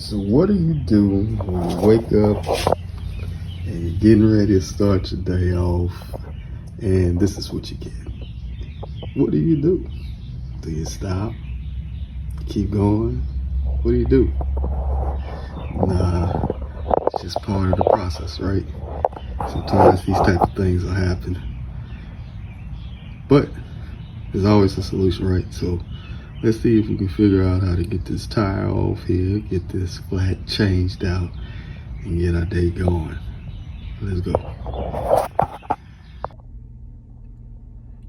So what do you do when you wake up and you're getting ready to start your day off and this is what you get? What do you do? Do you stop? Keep going? What do you do? Nah, it's just part of the process, right? Sometimes these type of things will happen. But there's always a solution, right? So let's see if we can figure out how to get this tire off here, get this flat changed out, and get our day going. Let's go.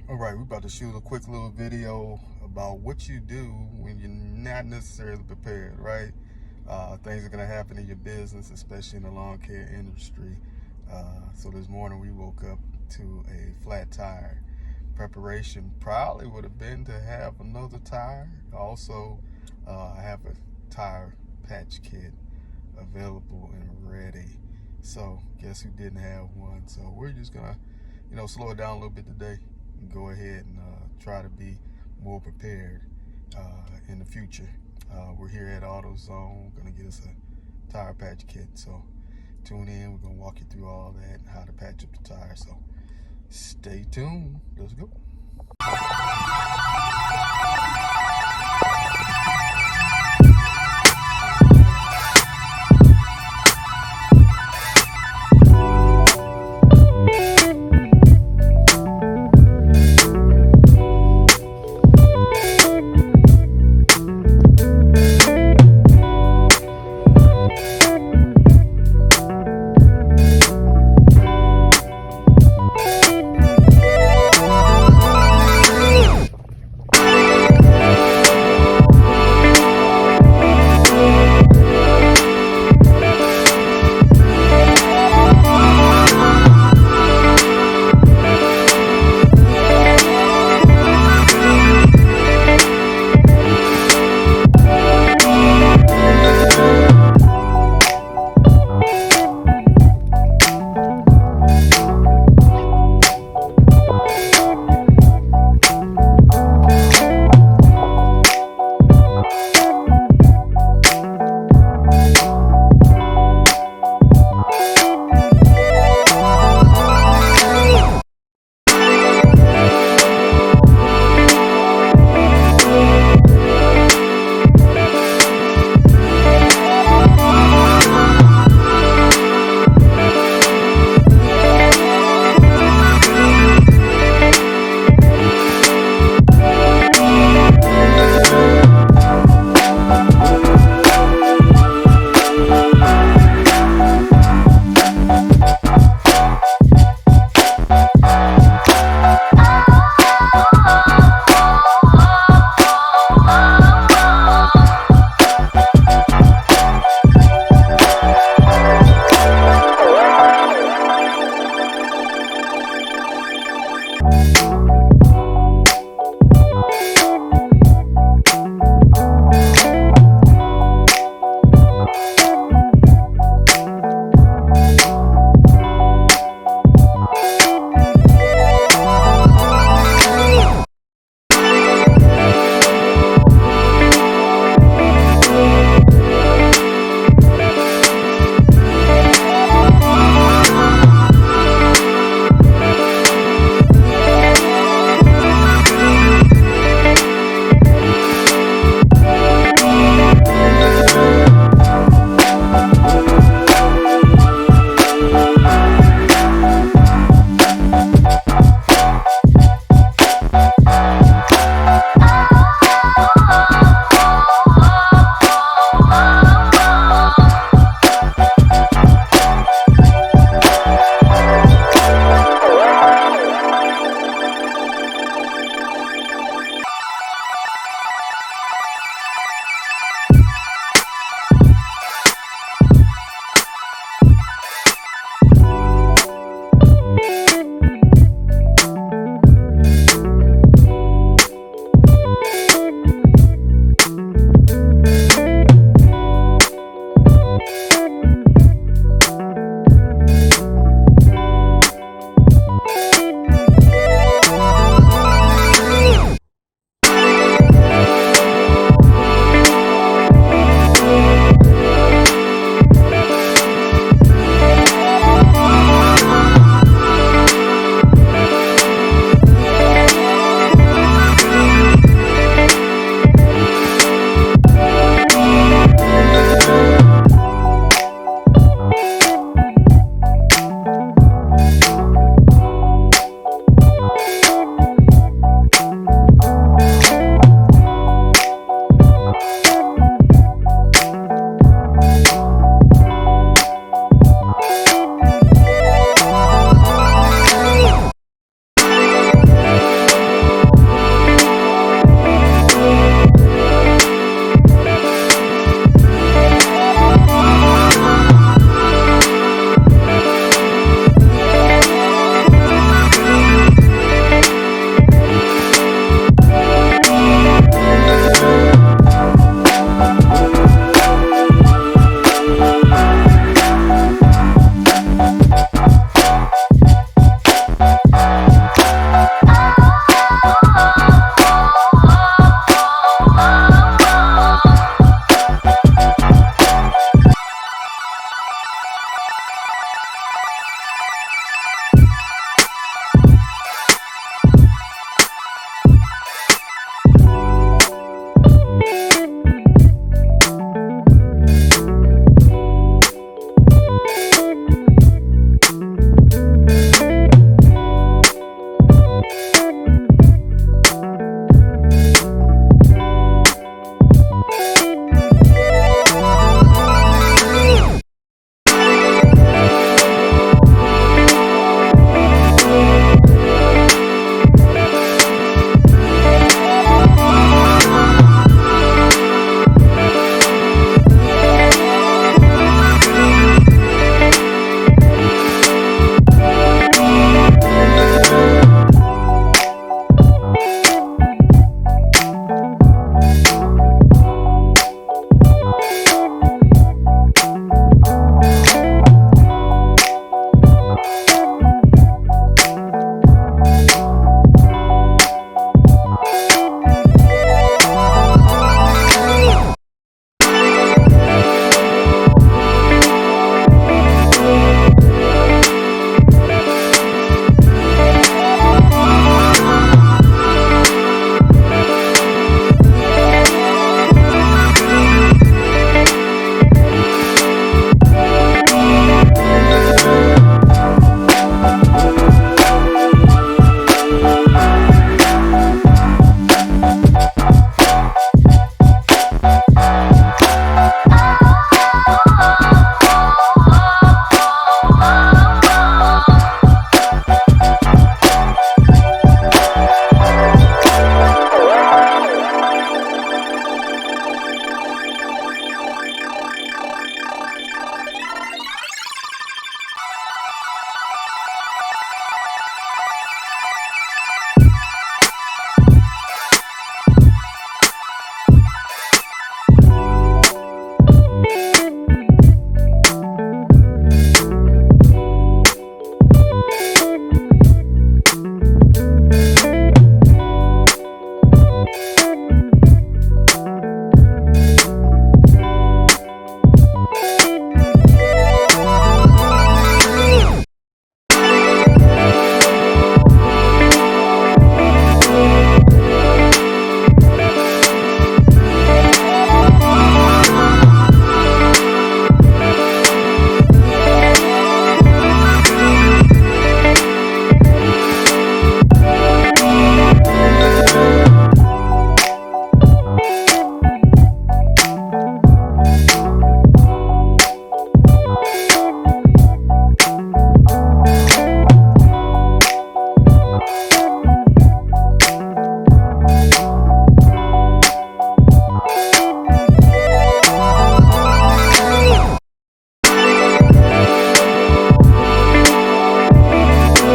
All right, we're about to shoot a quick little video about what you do when you're not necessarily prepared, right? Things are gonna happen in your business, especially in the lawn care industry. So this morning we woke up to a flat tire. Preparation probably would have been to have another tire. Also, I have a tire patch kit available and ready. So guess who didn't have one? So we're just gonna, slow it down a little bit today and go ahead and try to be more prepared in the future. We're here at AutoZone, gonna get us a tire patch kit. So tune in, we're gonna walk you through all that and how to patch up the tire. So stay tuned, let's go.